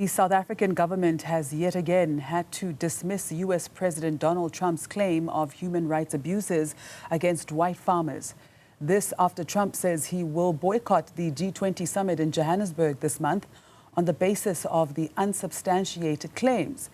The South African government has yet again had to dismiss U.S. President Donald Trump's claim of human rights abuses against white farmers. This after Trump says he will boycott the G20 summit in Johannesburg this month on the basis of the unsubstantiated claims.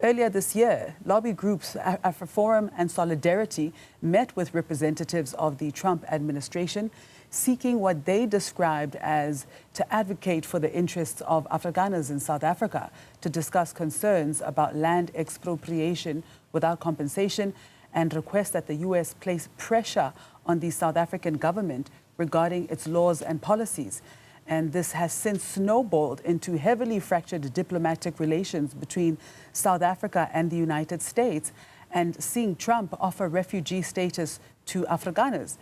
Earlier this year, lobby groups AfriForum and Solidarity met with representatives of the Trump administration, seeking what they described as to advocate for the interests of Afrikaners in South Africa, to discuss concerns about land expropriation without compensation, and request that the U.S. place pressure on the South African government regarding its laws and policies. And this has since snowballed into heavily fractured diplomatic relations between South Africa and the United States, and seeing Trump offer refugee status to Afrikaners.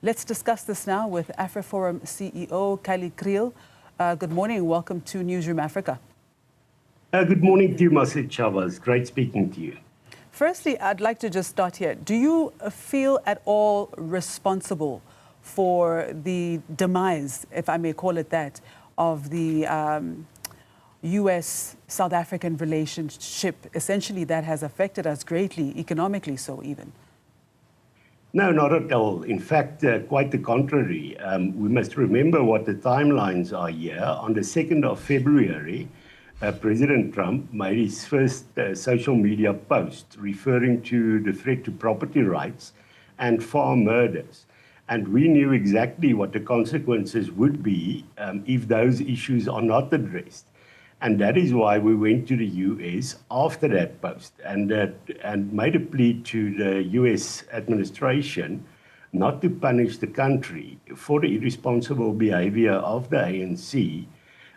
Let's discuss this now with AfriForum CEO Kallie Kriel. Good morning. Welcome to Newzroom Afrika. Good morning to you, Masit Chavez. Great speaking to you. Firstly, I'd like to just start here. Do you feel at all responsible for the demise, if I may call it that, of the U.S.-South African relationship, essentially that has affected us greatly, economically so even? No, not at all. In fact, quite the contrary. We must remember what the timelines are here. On the 2nd of February, President Trump made his first social media post referring to the threat to property rights and farm murders. And we knew exactly what the consequences would be if those issues are not addressed. And that is why we went to the U.S. after that post and made a plea to the U.S. administration not to punish the country for the irresponsible behavior of the ANC.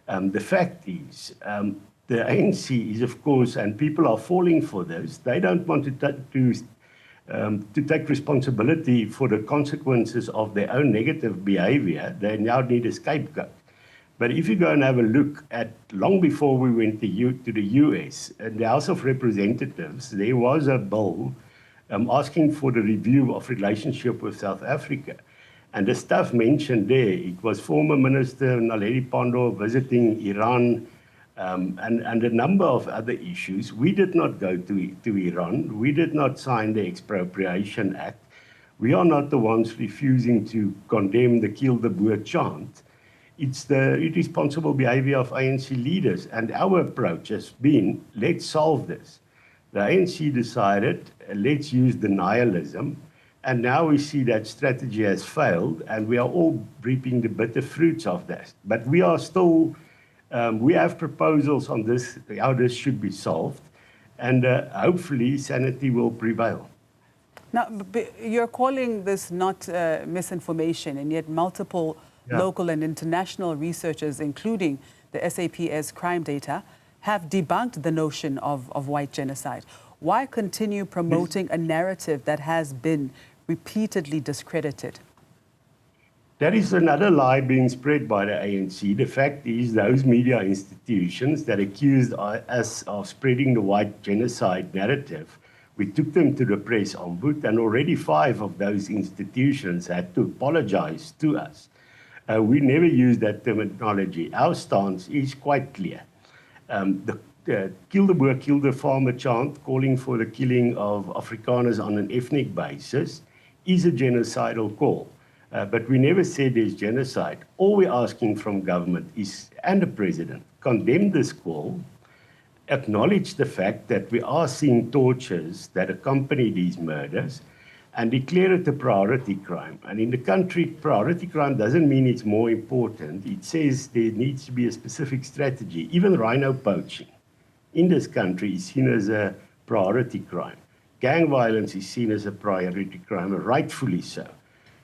The fact is, the ANC is, of course, and people are falling for this, they don't want to take responsibility for the consequences of their own negative behavior. They now need a scapegoat. But if you go and have a look at, long before we went to the U.S., in the House of Representatives, there was a bill asking for the review of relationship with South Africa. And the stuff mentioned there, it was former Minister Naledi Pandor visiting Iran and a number of other issues. We did not go to Iran. We did not sign the Expropriation Act. We are not the ones refusing to condemn the Kill the Boer chant. It's the irresponsible behavior of ANC leaders. And our approach has been, let's solve this. The ANC decided, let's use denialism. And now we see that strategy has failed, and we are all reaping the bitter fruits of that. But we are still, we have proposals on this, how this should be solved. And hopefully sanity will prevail. Now, you're calling this not misinformation, and yet multiple local and international researchers, including the SAPS crime data, have debunked the notion of white genocide. Why continue promoting a narrative that has been repeatedly discredited? That is another lie being spread by the ANC. The fact is, those media institutions that accused us of spreading the white genocide narrative, we took them to the press ombudsman, and already 5 of those institutions had to apologize to us. We never use that terminology. Our stance is quite clear. The Kill the Boer, Kill the Farmer chant, calling for the killing of Afrikaners on an ethnic basis, is a genocidal call. But we never said there's genocide. All we're asking from government is, and the president, condemn this call, acknowledge the fact that we are seeing tortures that accompany these murders, and declare it a priority crime. And in the country, priority crime doesn't mean it's more important. It says there needs to be a specific strategy. Even rhino poaching in this country is seen as a priority crime. Gang violence is seen as a priority crime, rightfully so.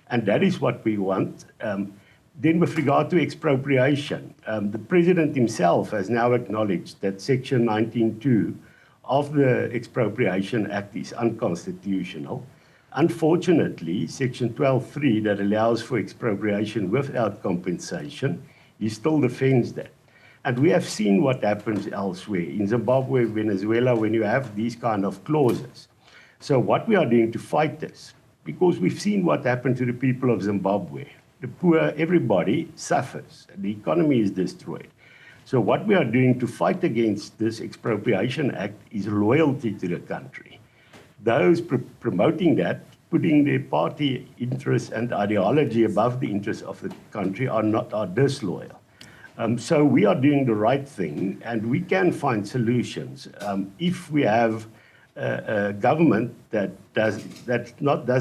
And that is what we want. Then with regard to expropriation, the president himself has now acknowledged that Section 19.2 of the Expropriation Act is unconstitutional. Unfortunately, Section 12.3 that allows for expropriation without compensation, he still defends that. And we have seen what happens elsewhere, in Zimbabwe, Venezuela, when you have these kind of clauses. So what we are doing to fight this, because we've seen what happened to the people of Zimbabwe. The poor, everybody suffers. The economy is destroyed. So what we are doing to fight against this Expropriation Act is loyalty to the country. Those promoting that, putting their party interests and ideology above the interests of the country are disloyal. So we are doing the right thing, and we can find solutions if we have a government that does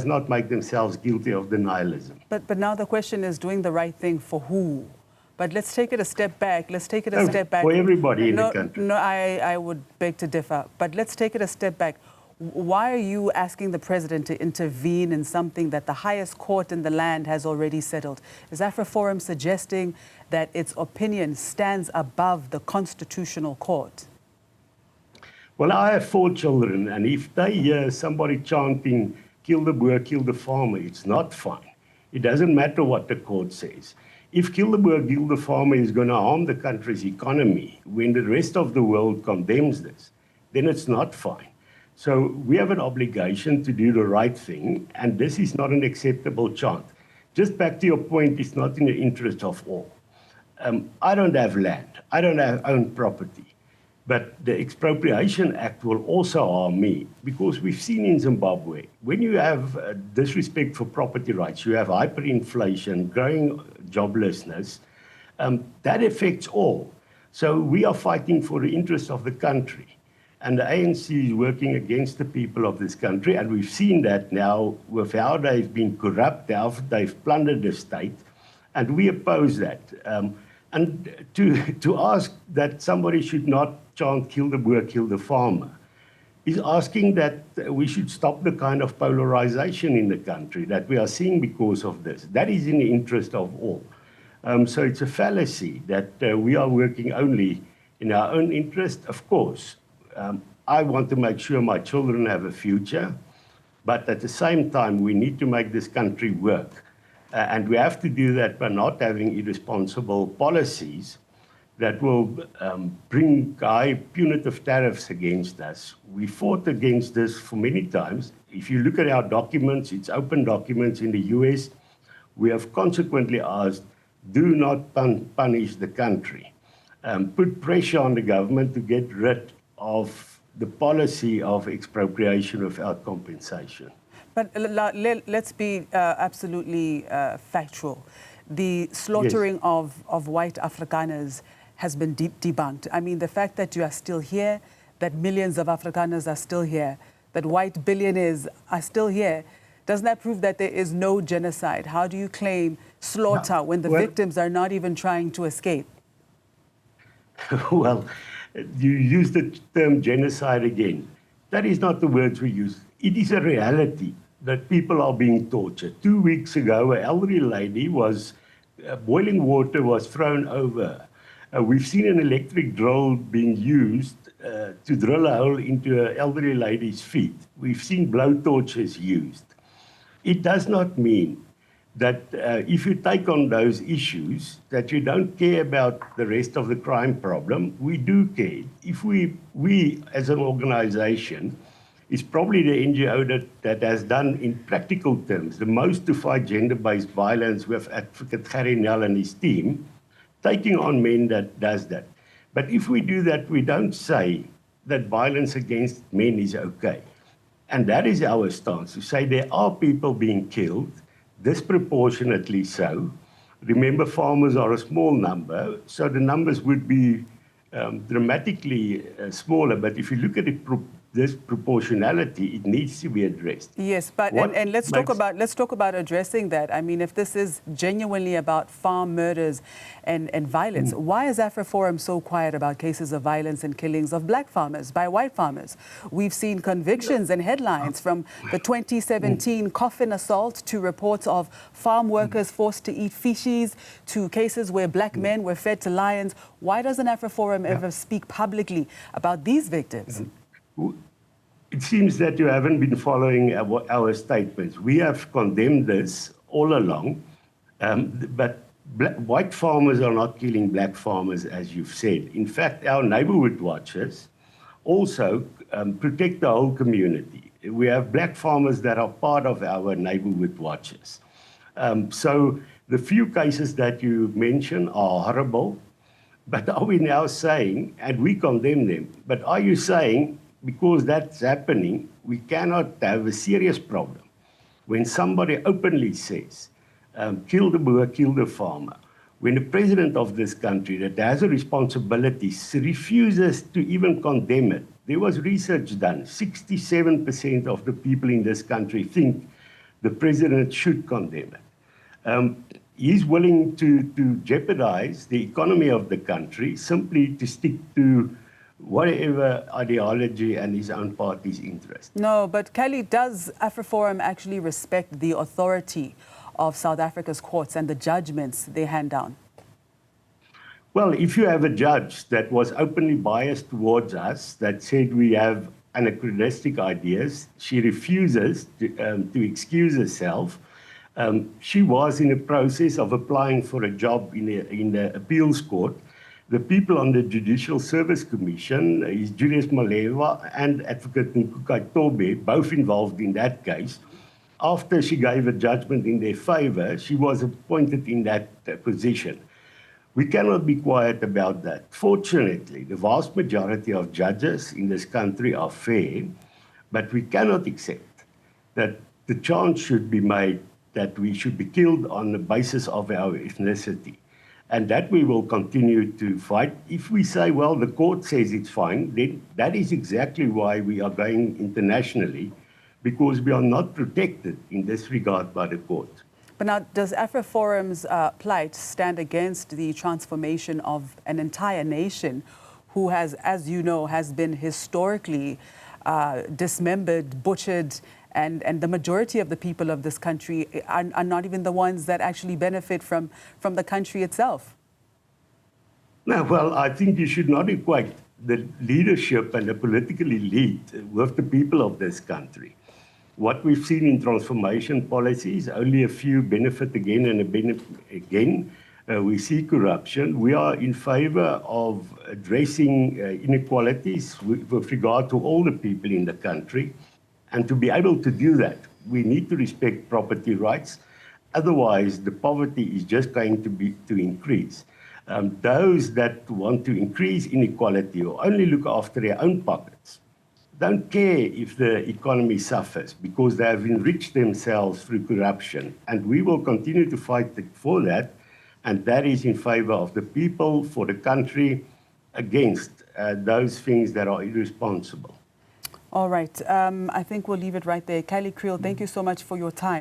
not make themselves guilty of denialism. But now the question is doing the right thing for who? But let's take it a step back. Let's take it a step back. For everybody in the country. No, I would beg to differ. But let's take it a step back. Why are you asking the president to intervene in something that the highest court in the land has already settled? Is AfriForum suggesting that its opinion stands above the constitutional court? Well, I have 4 children, and if they hear somebody chanting, kill the boer, kill the farmer, it's not fine. It doesn't matter what the court says. If kill the boer, kill the farmer is going to harm the country's economy when the rest of the world condemns this, then it's not fine. So we have an obligation to do the right thing, and this is not an acceptable chant. Just back to your point, it's not in the interest of all. I don't have land. I don't own property. But the Expropriation Act will also harm me, because we've seen in Zimbabwe, when you have disrespect for property rights, you have hyperinflation, growing joblessness, that affects all. So we are fighting for the interests of the country. And the ANC is working against the people of this country, and we've seen that now with how they've been corrupt, how they've plundered the state, and we oppose that. And to ask that somebody should not chant, kill the boer, kill the farmer, is asking that we should stop the kind of polarization in the country that we are seeing because of this. That is in the interest of all. So it's a fallacy that we are working only in our own interest. Of course, I want to make sure my children have a future, but at the same time, we need to make this country work. And we have to do that by not having irresponsible policies that will bring high punitive tariffs against us. We fought against this for many times. If you look at our documents, it's open documents in the US, we have consequently asked, do not punish the country. Put pressure on the government to get rid of the policy of expropriation without compensation. But let's be absolutely factual. The slaughtering of white Afrikaners has been debunked. I mean, the fact that you are still here, that millions of Afrikaners are still here, that white billionaires are still here, doesn't that prove that there is no genocide? How do you claim slaughter when the victims are not even trying to escape? Well, you use the term genocide again. That is not the words we use. It is a reality that people are being tortured. 2 weeks ago, an elderly lady was, boiling water was thrown over. We've seen an electric drill being used to drill a hole into an elderly lady's feet. We've seen blowtorches used. It does not mean that if you take on those issues, that you don't care about the rest of the crime problem. We do care. If we as an organization, is probably the NGO that has done, in practical terms, the most to fight gender-based violence with Advocate Kallie Kriel and his team, taking on men that does that. But if we do that, we don't say that violence against men is okay. And that is our stance, to say there are people being killed, disproportionately so. Remember, farmers are a small number, so the numbers would be dramatically smaller. But if you look at this proportionality, it needs to be addressed. Yes, but and let's talk about addressing that. I mean, if this is genuinely about farm murders and violence, why is AfriForum so quiet about cases of violence and killings of black farmers by white farmers? We've seen convictions and headlines from the 2017 coffin assault to reports of farm workers forced to eat fishes to cases where black men were fed to lions. Why doesn't AfriForum ever speak publicly about these victims? It seems that you haven't been following our statements. We have condemned this all along, but white farmers are not killing black farmers, as you've said. In fact, our neighborhood watchers also protect the whole community. We have black farmers that are part of our neighborhood watchers. So the few cases that you mentioned are horrible, But are we now saying, and we condemn them, but are you saying, because that's happening, we cannot have a serious problem when somebody openly says, kill the boer, kill the farmer, when the president of this country that has a responsibility refuses to even condemn it? There was research done. 67% of the people in this country think the president should condemn it. He's willing to jeopardize the economy of the country simply to stick to whatever ideology and his own party's interest. No, but Kallie, does AfriForum actually respect the authority of South Africa's courts and the judgments they hand down? Well, if you have a judge that was openly biased towards us, that said we have anachronistic ideas, she refuses to excuse herself. She was in a process of applying for a job in the appeals court. The people on the Judicial Service Commission, is Julius Maleva and Advocate Nkukai Tobe, both involved in that case. After she gave a judgment in their favor, she was appointed in that position. We cannot be quiet about that. Fortunately, the vast majority of judges in this country are fair, but we cannot accept that the charge should be made that we should be killed on the basis of our ethnicity. And that we will continue to fight. If we say, well, the court says it's fine, then that is exactly why we are going internationally, because we are not protected in this regard by the court. But now, does AfriForum's plight stand against the transformation of an entire nation who has, as you know, has been historically dismembered, butchered, and the majority of the people of this country are not even the ones that actually benefit from the country itself? No, well, I think you should not equate the leadership and the political elite with the people of this country. What we've seen in transformation policies, only a few benefit again and again. We see corruption. We are in favor of addressing inequalities with regard to all the people in the country. And to be able to do that, we need to respect property rights. Otherwise, the poverty is just going to increase. Those that want to increase inequality or only look after their own pockets don't care if the economy suffers because they have enriched themselves through corruption. And we will continue to fight for that. And that is in favor of the people, for the country, against those things that are irresponsible. All right. I think we'll leave it right there. Kallie Kriel, thank you so much for your time.